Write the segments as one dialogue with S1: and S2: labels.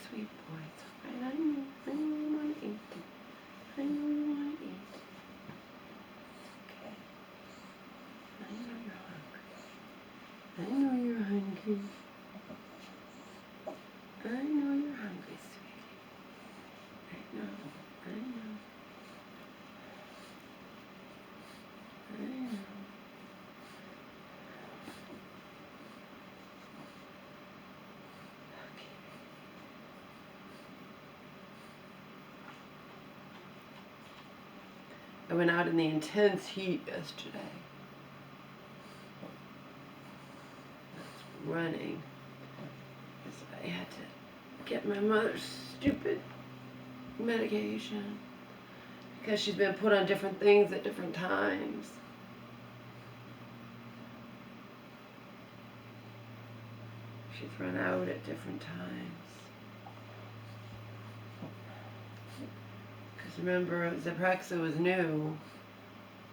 S1: sweet boy. It's all right. I know you want to eat. I know you want to eat. Okay. I know you're hungry. I know you're hungry. I know you're hungry, sweetie. I know. I know. I know. Okay. I went out in the intense heat yesterday. Running. Because I had to get my mother's stupid medication. Because she's been put on different things at different times. She's run out at different times. Because remember, Zyprexa was new,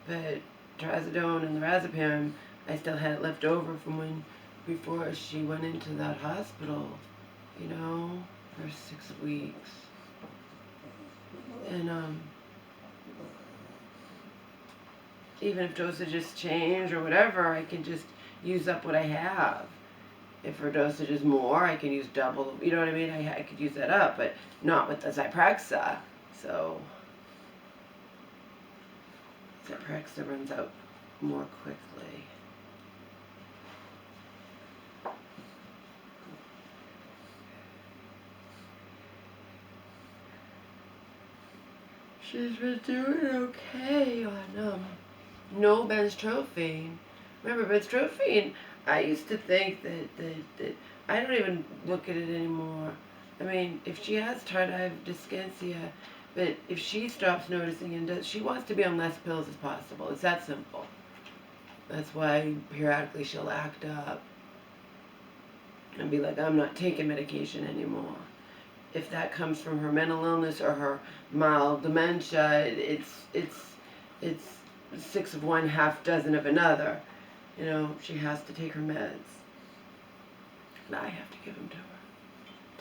S1: but trazodone and lorazepam, I still had it left over from when, before she went into that hospital, you know, for 6 weeks. And even if dosages change or whatever, I can just use up what I have. If her dosage is more, I can use double, you know what I mean? I could use that up, but not with the Zyprexa. So, Zyprexa runs out more quickly. She's been doing okay on no benzotrophine. Remember, benzotrophine, I used to think that I don't even look at it anymore. I mean, if she has tardive dyskinesia, but if she stops noticing and does, she wants to be on less pills as possible. It's that simple. That's why periodically she'll act up and be like, I'm not taking medication anymore. If that comes from her mental illness or her mild dementia, it's 6 of one, half dozen of another. You know, she has to take her meds. And I have to give them to her.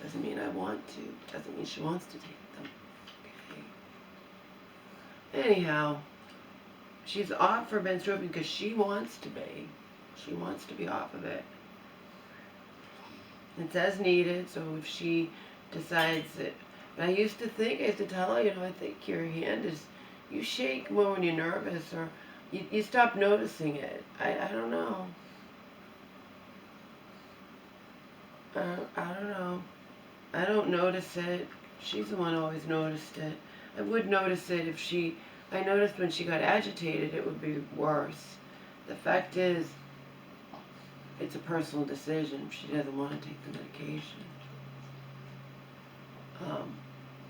S1: Doesn't mean I want to. Doesn't mean she wants to take them. Okay. Anyhow, she's off for benzotrophine because she wants to be. She wants to be off of it. It's as needed, so if she decides that, but I used to tell her, you know, I think your hand is, you shake more when you're nervous, or you stop noticing it. I don't know. I don't know. I don't notice it. She's the one who always noticed it. I would notice it if I noticed when she got agitated it would be worse. The fact is, it's a personal decision. She doesn't want to take the medication.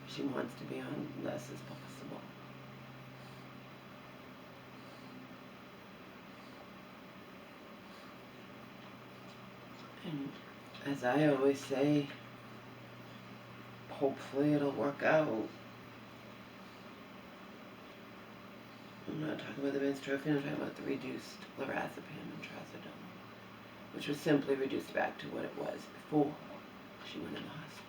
S1: She wants to be on less as possible. And as I always say, hopefully it'll work out. I'm not talking about the benzotrophine, I'm talking about the reduced lorazepam and trazodone, which was simply reduced back to what it was before she went in the hospital.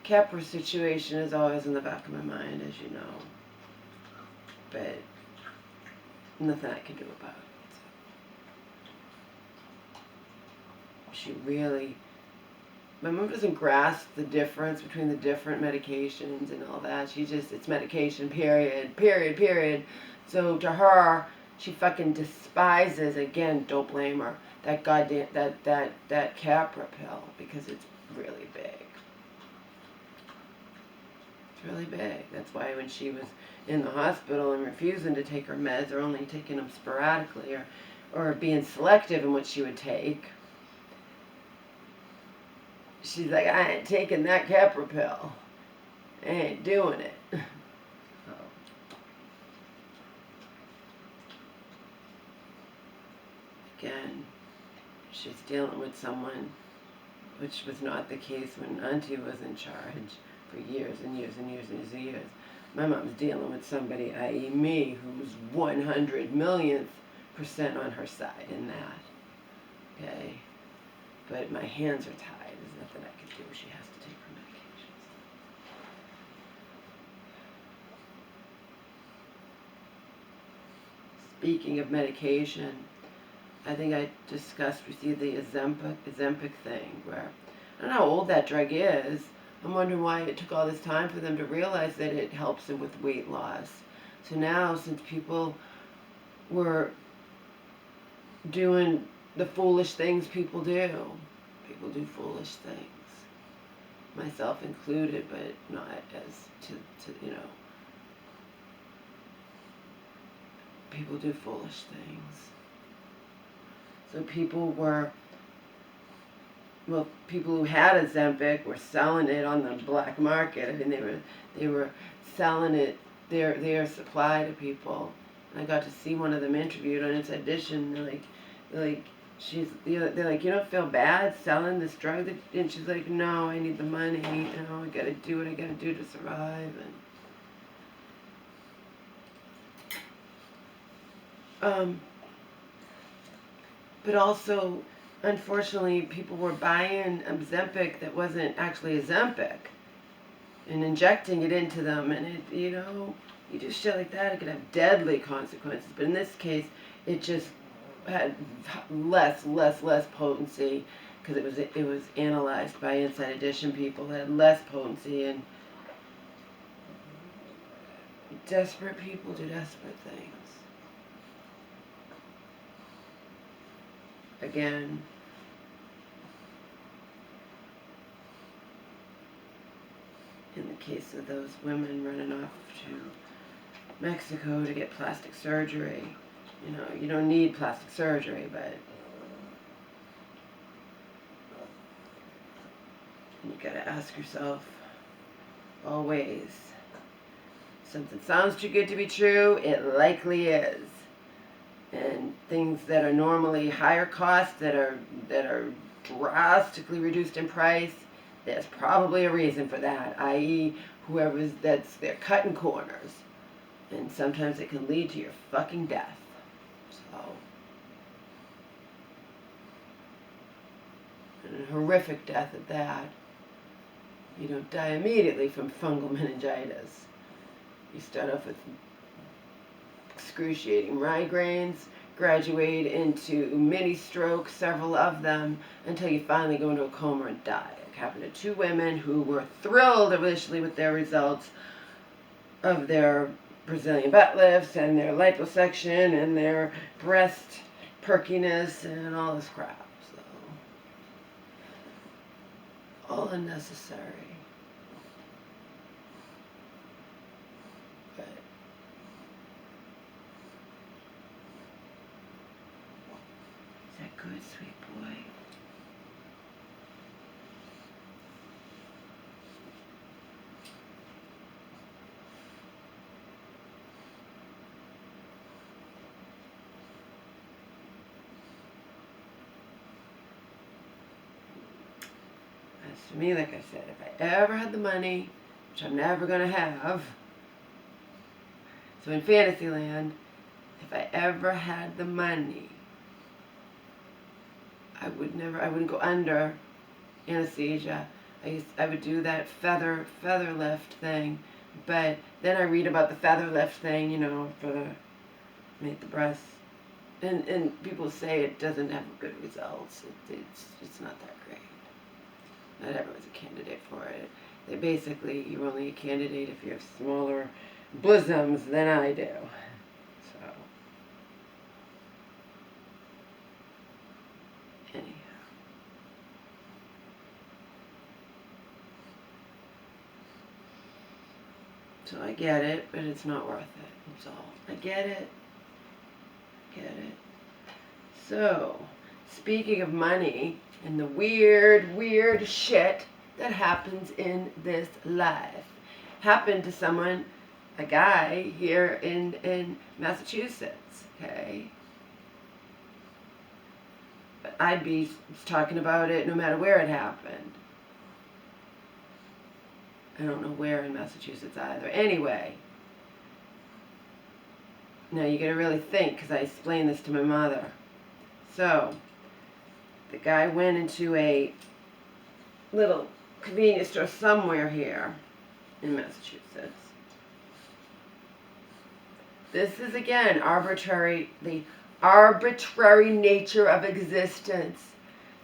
S1: Capra situation is always in the back of my mind, as you know, but nothing I can do about it. She really, my mom doesn't grasp the difference between the different medications and all that. She just, it's medication, period, period, period. So to her, she fucking despises, again, don't blame her, that goddamn, that Capra pill, because it's really big. Really big. That's why when she was in the hospital and refusing to take her meds or only taking them sporadically or being selective in what she would take, she's like, I ain't taking that Capra pill. I ain't doing it. Again, she's dealing with someone, which was not the case when Auntie was in charge. For years and years and years and years and years. My mom's dealing with somebody, i.e. me, who's 100 millionth on her side in that. Okay? But my hands are tied. There's nothing I can do. She has to take her medications. Speaking of medication, I think I discussed with you the Ozempic thing, where I don't know how old that drug is. I'm wondering why it took all this time for them to realize that it helps them with weight loss. So now, since people were doing the foolish things people do foolish things, myself included, but not as to people do foolish things. So people who had Ozempic were selling it on the black market. I mean, they were selling it, their supply to people. And I got to see one of them interviewed on Inside Edition. They're like, they're like, you don't feel bad selling this drug? And she's like, no, I need the money. I gotta do what I gotta do to survive. But also, unfortunately, people were buying Ozempic that wasn't actually Ozempic and injecting it into them, and you do shit like that, it could have deadly consequences. But in this case, it just had less potency, because it was analyzed by Inside Edition people. It had less potency, and desperate people do desperate things. Again, in the case of those women running off to Mexico to get plastic surgery, you don't need plastic surgery, but you gotta ask yourself always, something sounds too good to be true, it likely is. And things that are normally higher cost, that are drastically reduced in price, there's probably a reason for that, i.e. they're cutting corners. And sometimes it can lead to your fucking death. So, and a horrific death at that. You don't die immediately from fungal meningitis. You start off with excruciating migraines, graduate into mini strokes, several of them, until you finally go into a coma and die. It happened to two women who were thrilled initially with their results of their Brazilian butt lifts and their liposuction and their breast perkiness and all this crap. So, all unnecessary. But is that good, sweet boy? To me, like I said, if I ever had the money, which I'm never going to have, so in Fantasyland, if I ever had the money, I wouldn't go under anesthesia. I would do that feather lift thing, but then I read about the feather lift thing, make the breasts, and people say it doesn't have good results. It's not that great. Not everyone's a candidate for it. You're only a candidate if you have smaller bosoms than I do. So, anyhow. So I get it, but it's not worth it. That's all. I get it. So, speaking of money, and the weird shit that happens in this life. Happened to someone, a guy here in Massachusetts, okay? But I'd be talking about it no matter where it happened. I don't know where in Massachusetts either. Anyway, Now you gotta really think, because I explained this to my mother. So, the guy went into a little convenience store somewhere here in Massachusetts. This is, again, the arbitrary nature of existence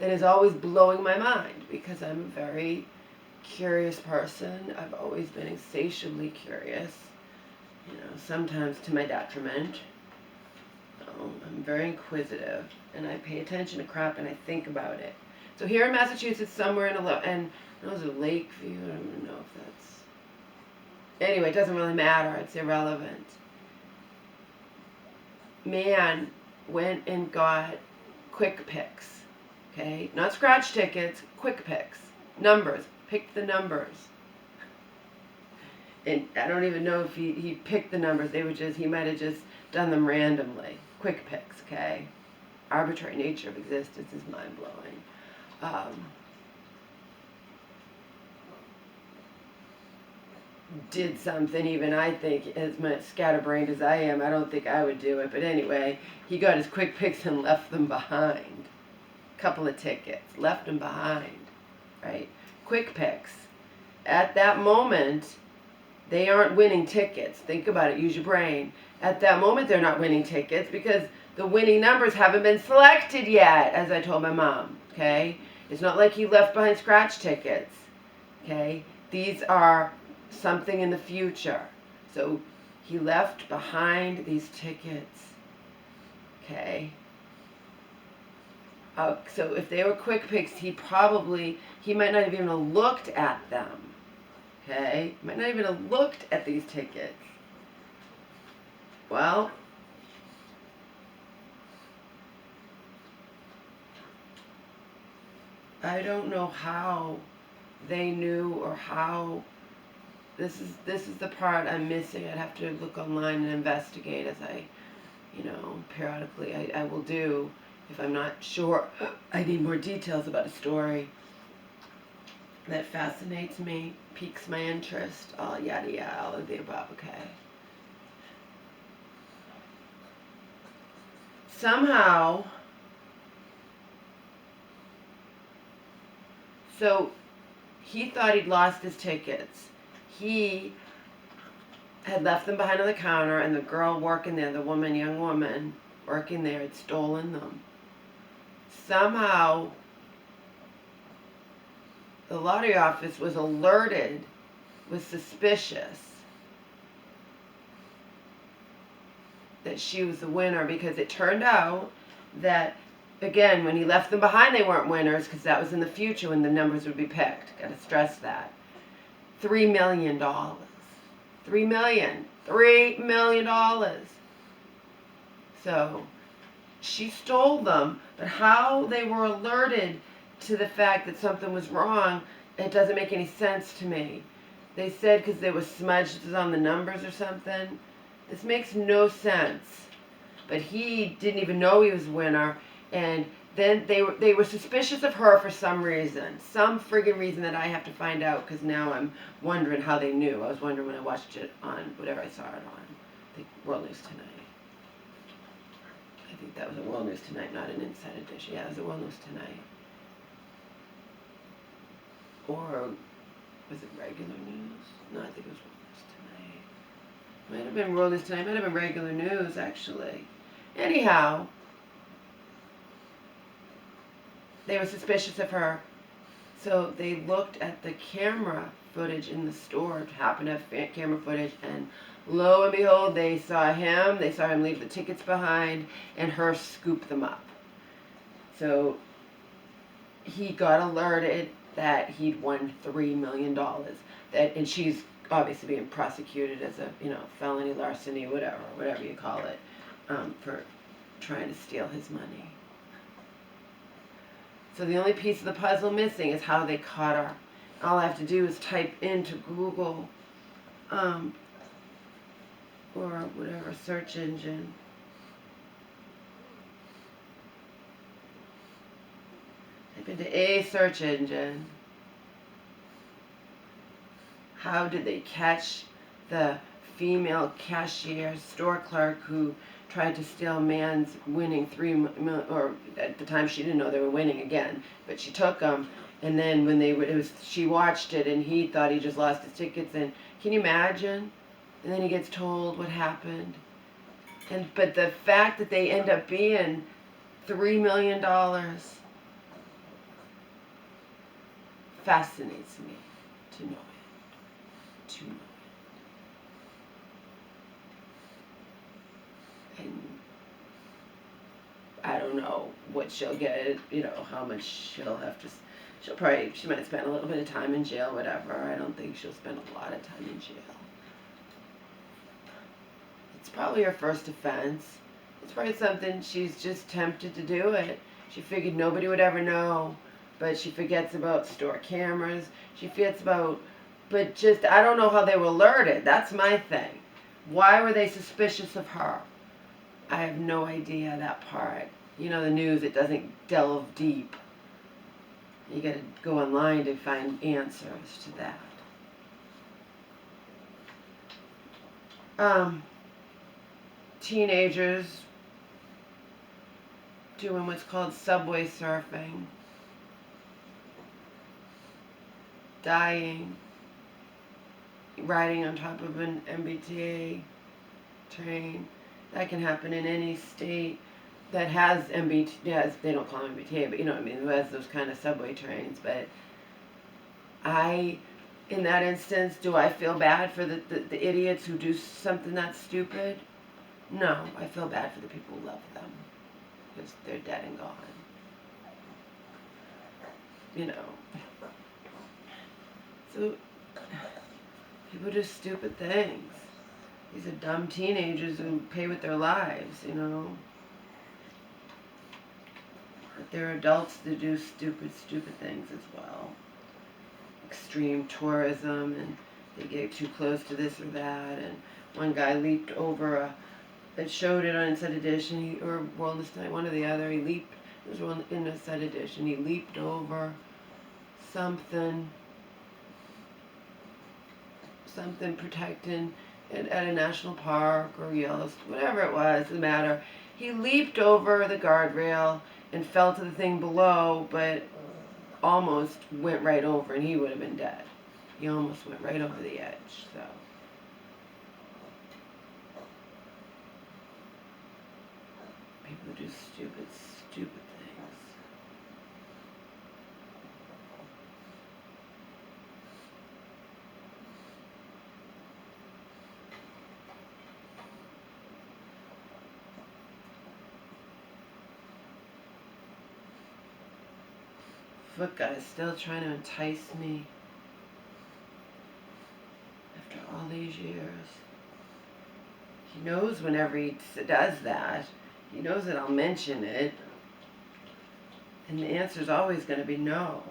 S1: that is always blowing my mind, because I'm a very curious person. I've always been insatiably curious, sometimes to my detriment. I'm very inquisitive, and I pay attention to crap, and I think about it. So here in Massachusetts, somewhere and it was a Lakeview. I don't even know if that's. Anyway, it doesn't really matter. It's irrelevant. Man went and got quick picks. Okay, not scratch tickets. Quick picks. Numbers. Picked the numbers. And I don't even know if he picked the numbers. He might have just done them randomly. Quick picks, okay? Arbitrary nature of existence is mind-blowing. Did something even I think, as much scatterbrained as I am, I don't think I would do it. But anyway, he got his quick picks and left them behind. Couple of tickets. Left them behind, right? Quick picks. At that moment, they aren't winning tickets. Think about it. Use your brain. At that moment, they're not winning tickets because the winning numbers haven't been selected yet, as I told my mom, okay? It's not like he left behind scratch tickets, okay? These are something in the future. So he left behind these tickets, okay? So if they were quick picks, he might not have even looked at them. Okay, might not even have looked at these tickets. Well, I don't know how they knew or how. This is the part I'm missing. I'd have to look online and investigate, as I, periodically I will do if I'm not sure. I need more details about a story that fascinates me, piques my interest, all yada yada, all of the above, okay? Somehow, so he thought he'd lost his tickets. He had left them behind on the counter, and the girl working there, young woman working there, had stolen them. Somehow, the lottery office was alerted, was suspicious that she was the winner, because it turned out that, again, when he left them behind, they weren't winners, because that was in the future when the numbers would be picked. Got to stress that. $3 million. $3 million. So she stole them, but how they were alerted to the fact that something was wrong, it doesn't make any sense to me. They said because they were smudged on the numbers or something. This makes no sense. But he didn't even know he was a winner, and then they were suspicious of her for some reason. Some friggin' reason that I have to find out, because now I'm wondering how they knew. I was wondering when I watched it on whatever I saw it on. I think World News Tonight. I think that was a World News Tonight, not an Inside Edition. Yeah, it was a World News Tonight. Or was it regular news? No, I think it was World News Tonight. Might have been World News Tonight. Might have been regular news, actually. Anyhow, they were suspicious of her. So they looked at the camera footage in the store, happened to have camera footage, and lo and behold, they saw him leave the tickets behind, and her scoop them up. So he got alerted that he'd won $3 million. And she's obviously being prosecuted as a, felony larceny, whatever you call it, for trying to steal his money. So the only piece of the puzzle missing is how they caught her. All I have to do is type into Google, or whatever search engine. Type into a search engine. How did they catch the female cashier, store clerk who tried to steal a man's winning or at the time she didn't know they were winning again, but she took them, and then when she watched it, and he thought he just lost his tickets, and can you imagine? And then he gets told what happened, but the fact that they end up being $3 million fascinates me to know it, and I don't know what she'll get, how much she'll have to, she might spend a little bit of time in jail, whatever. I don't think she'll spend a lot of time in jail. It's probably her first offense. It's probably something she's just tempted to do it. She figured nobody would ever know, but she forgets about store cameras. She forgets about, but just, I don't know how they were alerted. That's my thing. Why were they suspicious of her? I have no idea that part. The news, it doesn't delve deep. You gotta go online to find answers to that. Teenagers doing what's called subway surfing, dying, riding on top of an MBTA train. That can happen in any state that has MBTA. They don't call them MBTA, but you know what I mean, who has those kind of subway trains. But in that instance, do I feel bad for the idiots who do something that stupid? No, I feel bad for the people who love them, because they're dead and gone. So, people do stupid things. These are dumb teenagers who pay with their lives, But there are adults that do stupid things as well. Extreme tourism, and they get too close to this or that, and one guy leaped over it showed it on Inside Edition, or Wellness Night, one or the other. It was one in Inside Edition. He leaped over something protecting at a national park or Yellowstone, whatever it was, doesn't matter. He leaped over the guardrail and fell to the thing below, but almost went right over, and he would have been dead. He almost went right over the edge, so. People do stupid things. Foot guy's still trying to entice me after all these years. He knows whenever he does that, he knows that I'll mention it, and the answer's always going to be no.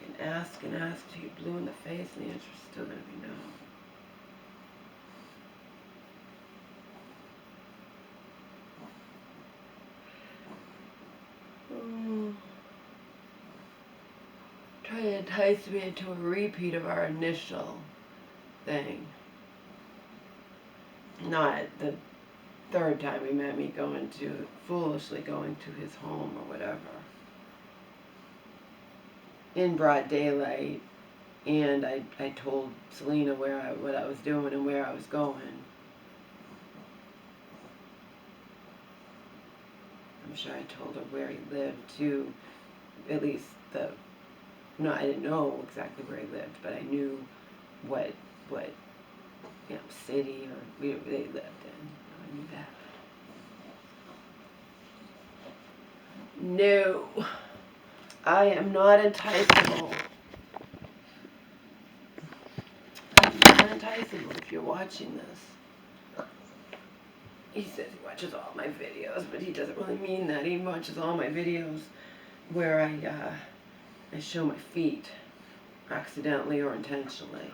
S1: You can ask and ask till you're blue in the face, and the answer's still going to be no. Try to entice me into a repeat of our initial thing. Not the third time he met me foolishly going to his home or whatever. In broad daylight, and I told Selena what I was doing and where I was going. I'm sure I told her where he lived too, at least no, I didn't know exactly where he lived, but I knew what city or they lived in. I knew that. No, I am not enticable. I'm not enticable if you're watching this. He says he watches all my videos, but he doesn't really mean that. He watches all my videos where I show my feet, accidentally or intentionally.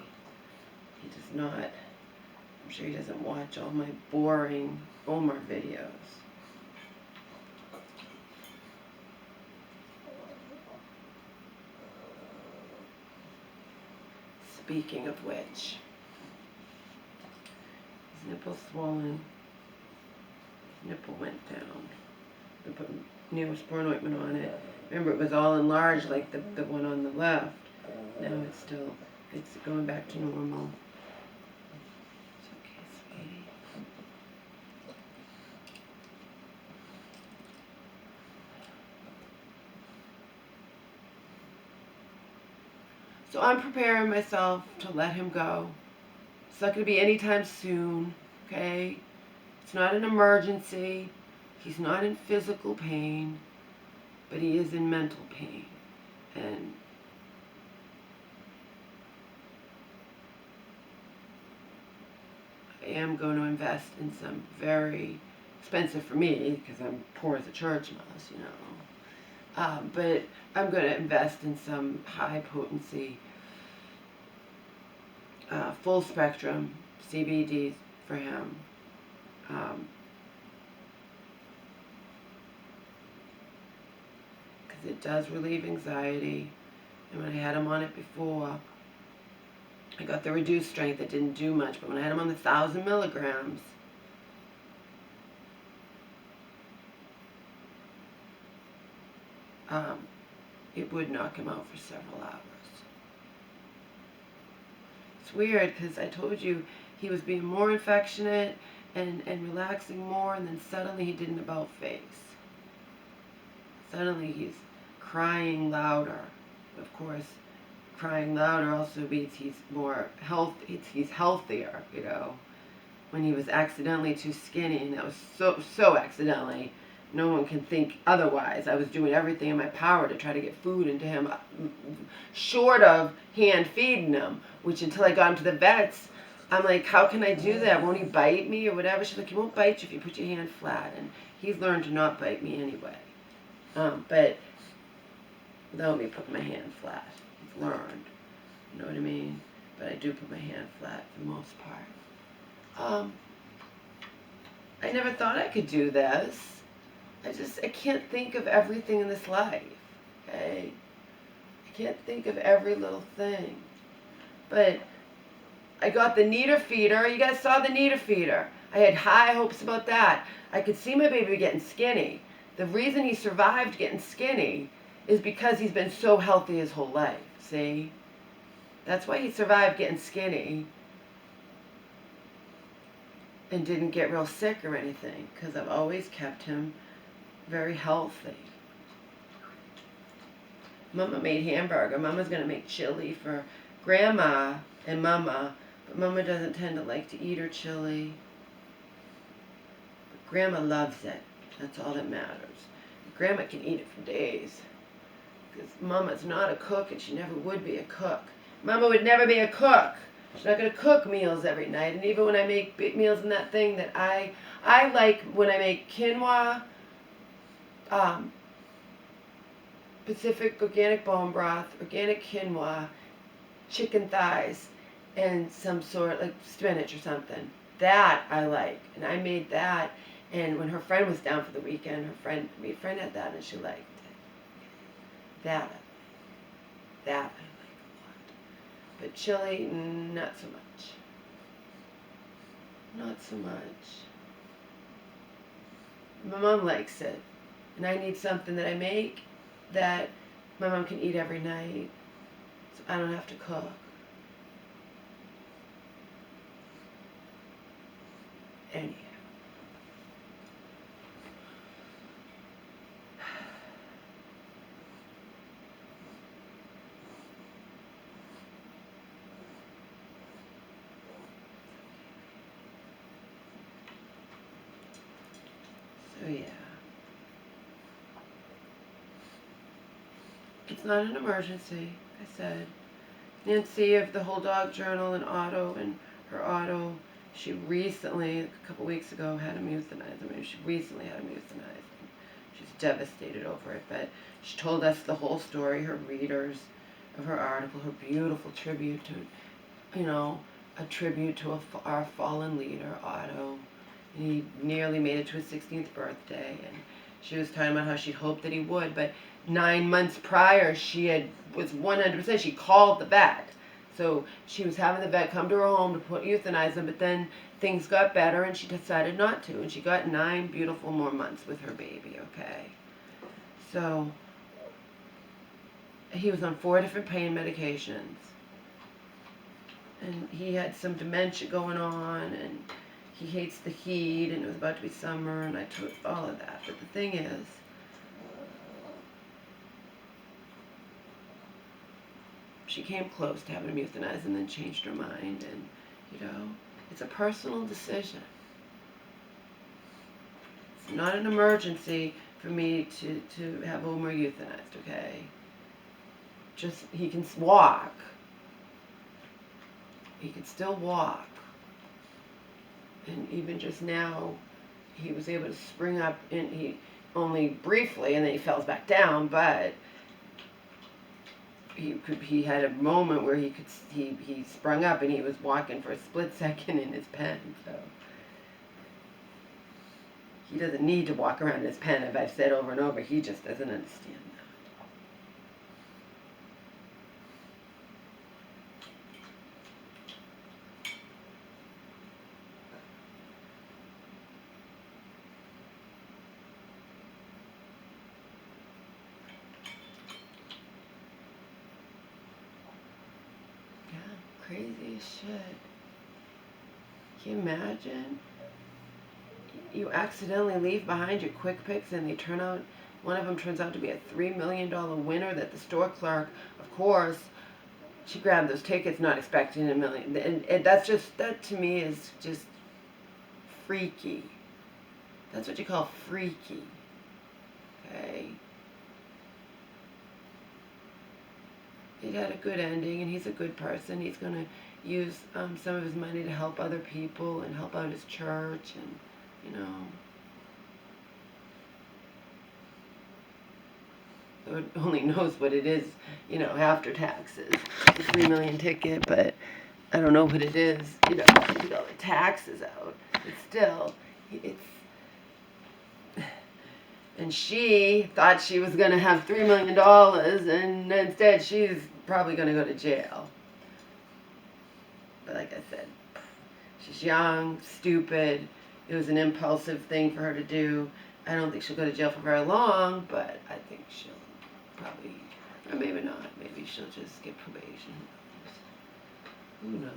S1: He does not. I'm sure he doesn't watch all my boring Omar videos. Speaking of which, nipple's swollen. Nipple went down. We put Neosporin ointment on it. Remember, it was all enlarged like the one on the left. Now it's going back to normal. It's okay, sweetie. So I'm preparing myself to let him go. It's not going to be anytime soon, okay? It's not an emergency. He's not in physical pain, but he is in mental pain. And I am going to invest in some very expensive for me, because I'm poor as a church mouse, you know. But I'm going to invest in some high potency, full spectrum CBD for him. Because it does relieve anxiety. And when I had him on it before, I got the reduced strength that didn't do much, but when I had him on the 1,000 milligrams, it would knock him out for several hours. It's weird because I told you he was being more affectionate and relaxing more, and then suddenly he did an about face. Suddenly he's crying louder. Of course, crying louder also means he's more he's healthier, you know. When he was accidentally too skinny, and that was so accidentally, no one can think otherwise. I was doing everything in my power to try to get food into him, short of hand feeding him, which until I got him to the vets, I'm like, how can I do that? Won't he bite me or whatever? She's like, he won't bite you if you put your hand flat. And he's learned to not bite me anyway. But without me putting my hand flat. He's learned. You know what I mean? But I do put my hand flat for the most part. I never thought I could do this. I can't think of everything in this life, okay? I can't think of every little thing. But I got the Neater feeder. You guys saw the Neater feeder. I had high hopes about that. I could see my baby getting skinny. The reason he survived getting skinny is because he's been so healthy his whole life, see? That's why he survived getting skinny and didn't get real sick or anything, because I've always kept him very healthy. Mama made hamburger. Mama's going to make chili for Grandma and Mama, but Mama doesn't tend to like to eat her chili. But Grandma loves it. That's all that matters. Grandma can eat it for days, because Mama's not a cook, and she never would be a cook. Mama would never be a cook. She's not going to cook meals every night. And even when I make big meals in that thing that I like, when I make quinoa, Pacific organic bone broth, organic quinoa, chicken thighs, and some sort, like spinach or something. That I like. And I made that. And when her friend was down for the weekend, my friend had that and she liked it. That I like. That I like a lot. But chili, not so much. Not so much. My mom likes it. And I need something that I make that my mom can eat every night, so I don't have to cook. Anyhow. So yeah. It's not an emergency, I said. Nancy of the Whole Dog Journal and Otto, and her Otto, she recently, a couple weeks ago, had him euthanized. I mean, she recently had him euthanized. And she's devastated over it, but she told us the whole story, her readers of her article, her beautiful tribute to, you know, a tribute to our fallen leader, Otto. And he nearly made it to his 16th birthday, and she was talking about how she'd hoped that he would, but 9 months prior, was 100%. She called the vet So she was having the vet come to her home to euthanize him, but then things got better and she decided not to. And she got 9 beautiful more months with her baby, okay? So he was on 4 different pain medications. And he had some dementia going on, and he hates the heat, and it was about to be summer, and I took all of that. But the thing is, she came close to having him euthanized and then changed her mind, and, you know, it's a personal decision. It's not an emergency for me to have Omar euthanized, okay? Just, he can walk. He can still walk. And even just now, he was able to spring up, and he only briefly, and then he fell back down, but he had a moment where he sprung up and he was walking for a split second in his pen. So he doesn't need to walk around in his pen, as I've said over and over. He just doesn't understand that. Crazy as shit. Can you imagine? You accidentally leave behind your quick picks and they turn out, one of them turns out to be a $3 million winner that the store clerk, of course, she grabbed those tickets not expecting $1 million. And that's just, that to me is just freaky. That's what you call freaky. Okay? It had a good ending, and he's a good person. He's going to use some of his money to help other people and help out his church, and, you know. Lord only knows what it is, you know, after taxes. The $3 million ticket, but I don't know what it is, you know, to get all the taxes out. But still, it's... And she thought she was going to have $3 million, and instead she's probably going to go to jail. But like I said, she's young, stupid. It was an impulsive thing for her to do. I don't think she'll go to jail for very long, but I think she'll probably, or maybe not. Maybe she'll just get probation. Who knows?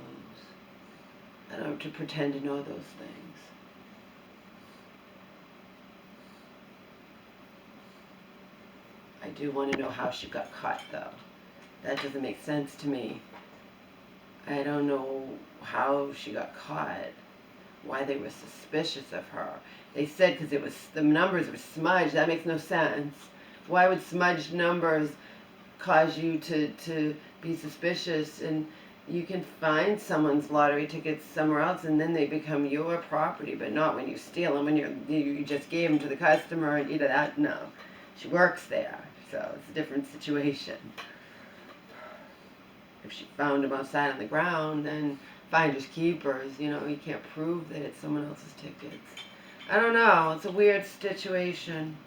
S1: I don't have to pretend to know those things. I do want to know how she got caught, though. That doesn't make sense to me. I don't know how she got caught, why they were suspicious of her. They said because it was, the numbers were smudged. That makes no sense. Why would smudged numbers cause you to be suspicious? And you can find someone's lottery tickets somewhere else, and then they become your property, but not when you steal them, when you just gave them to the customer, and that, no. She works there, so it's a different situation. If she found them outside on the ground, then finders keepers, you know, you can't prove that it's someone else's tickets. I don't know, it's a weird situation.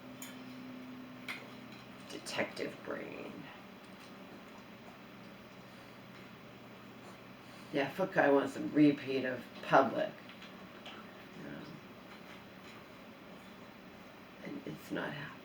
S1: Detective brain. Yeah, Foot Guy wants a repeat of Public. And it's not happening.